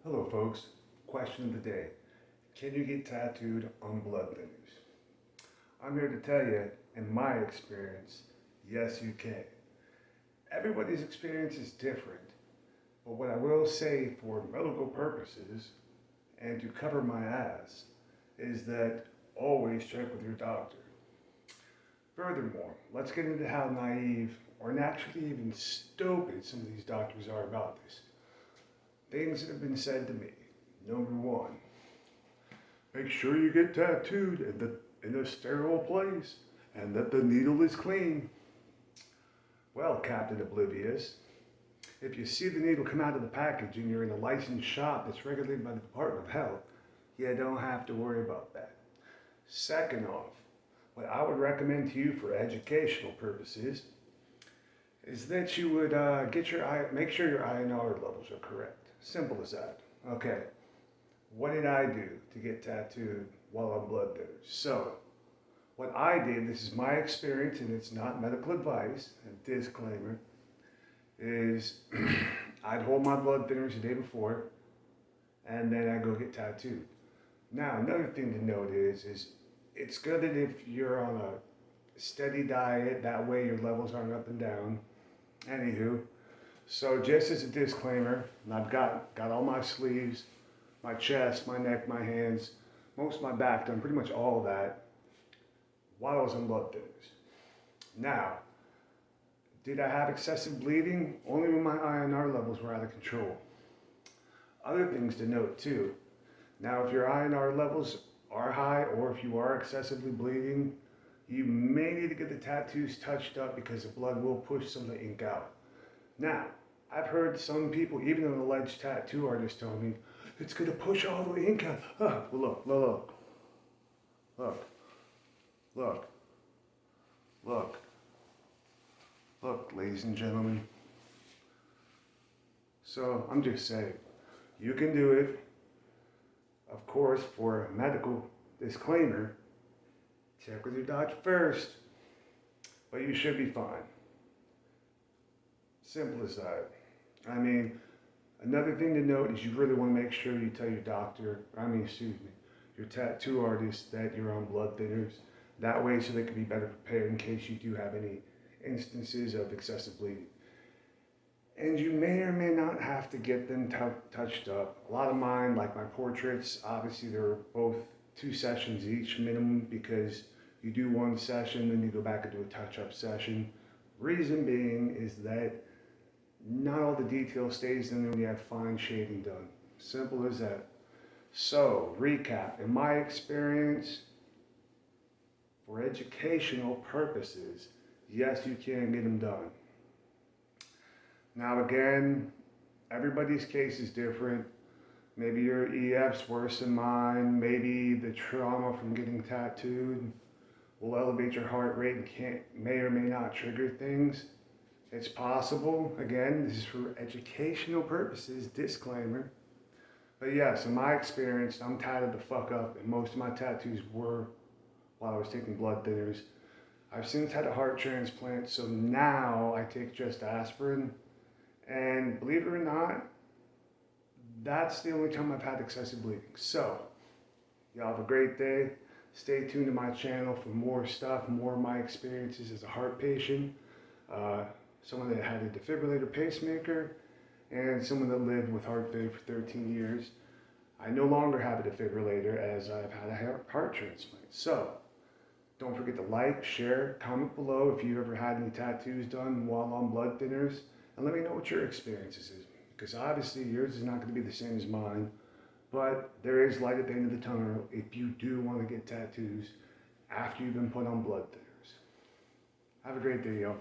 Hello, folks. Question of the day. Can you get tattooed on blood thinners? I'm here to tell you, in my experience, yes, you can. Everybody's experience is different, but what I will say for medical purposes and to cover my ass is that always check with your doctor. Furthermore, let's get into how naive or actually even stupid some of these doctors are about this. Things that have been said to me. Number one, make sure you get tattooed in a sterile place and that the needle is clean. Well, Captain Oblivious, if you see the needle come out of the package and you're in a licensed shop that's regulated by the Department of Health, you don't have to worry about that. Second off, what I would recommend to you for educational purposes is that you would make sure your INR levels are correct. Simple as that. Okay, what did I do to get tattooed while on blood thinners? So, what I did, this is my experience and it's not medical advice, a disclaimer, is I'd hold my blood thinners the day before and then I'd go get tattooed. Now, another thing to note is it's good that if you're on a steady diet, that way your levels aren't up and down. Anywho, so just as a disclaimer, and I've got all my sleeves, my chest, my neck, my hands, most of my back done, pretty much all of that, while I was on blood thinners. Now, did I have excessive bleeding? Only when my INR levels were out of control. Other things to note too. Now, if your INR levels are high or if you are excessively bleeding, you may need to get the tattoos touched up because the blood will push some of the ink out. Now, I've heard some people, even an alleged tattoo artist, tell me, it's going to push all the ink out. Well, look, ladies and gentlemen. So, I'm just saying, you can do it. Of course, for a medical disclaimer, check with your doctor first, but you should be fine. Simple as that. I mean, another thing to note is you really want to make sure you tell your doctor, your tattoo artist that you're on blood thinners. That way so they can be better prepared in case you do have any instances of excessive bleeding. And you may or may not have to get them touched up. A lot of mine, like my portraits, obviously they're both 2 sessions each minimum because you do 1 session, then you go back and do a touch-up session. Reason being is that not all the detail stays in when you have fine shading done. Simple as that. So, recap. In my experience, for educational purposes, yes, you can get them done. Now again, everybody's case is different. Maybe your EF's worse than mine. Maybe the trauma from getting tattooed will elevate your heart rate and may or may not trigger things. It's possible. Again, this is for educational purposes, disclaimer. But yes, in my experience, I'm tatted the fuck up, and most of my tattoos were while I was taking blood thinners. I've since had a heart transplant, so now I take just aspirin. And believe it or not, that's the only time I've had excessive bleeding. So, y'all have a great day. Stay tuned to my channel for more stuff, more of my experiences as a heart patient, someone that had a defibrillator pacemaker, and someone that lived with heart failure for 13 years. I no longer have a defibrillator as I've had a heart transplant. So, don't forget to like, share, comment below if you ever had any tattoos done while on blood thinners. And let me know what your experiences is, because obviously yours is not going to be the same as mine, but there is light at the end of the tunnel if you do want to get tattoos after you've been put on blood thinners. Have a great day, y'all.